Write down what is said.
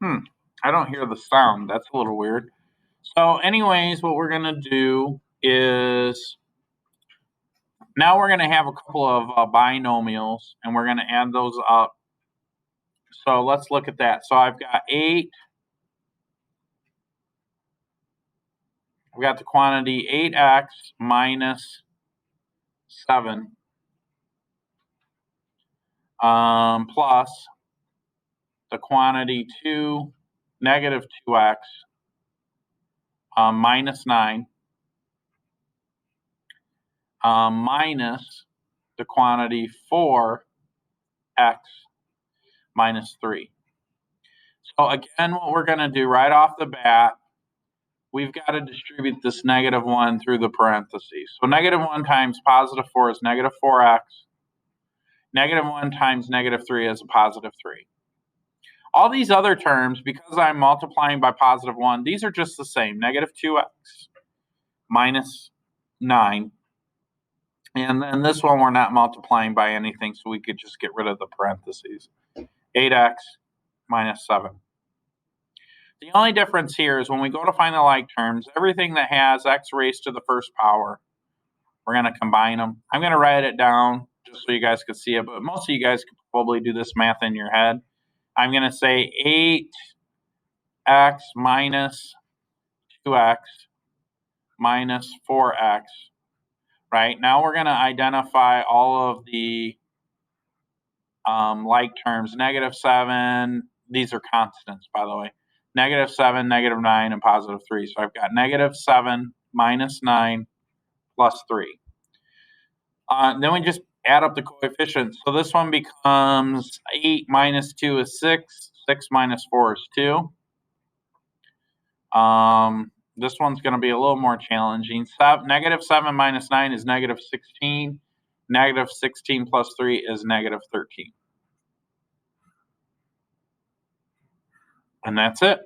I don't hear the sound. That's a little weird. So anyways, what we're going to do is now we're going to have a couple of binomials, and we're going to add those up. So let's look at that. So I've got 8. I've got the quantity 8x minus 7 plus the quantity 2, negative 2x minus 9 minus the quantity 4x minus 3. So again, what we're going to do right off the bat, we've got to distribute this negative 1 through the parentheses. So negative 1 times positive 4 is negative 4x. Negative 1 times negative 3 is a positive 3. All these other terms, because I'm multiplying by positive 1, these are just the same. Negative 2x minus 9. And then this one we're not multiplying by anything, so we could just get rid of the parentheses. 8x minus 7. The only difference here is when we go to find the like terms, everything that has x raised to the first power, we're going to combine them. I'm going to write it down just so you guys could see it, but most of you guys could probably do this math in your head. I'm going to say 8x minus 2x minus 4x. Right? Now we're going to identify all of the like terms. Negative 7, these are constants, by the way. Negative 7, negative 9, and positive 3. So I've got negative 7 minus 9 plus 3. Then we just add up the coefficients. So this one becomes 8 minus 2 is 6. 6 minus 4 is 2. This one's going to be a little more challenging. Negative 7 minus 9 is negative 16. Negative 16 plus 3 is negative 13. And that's it.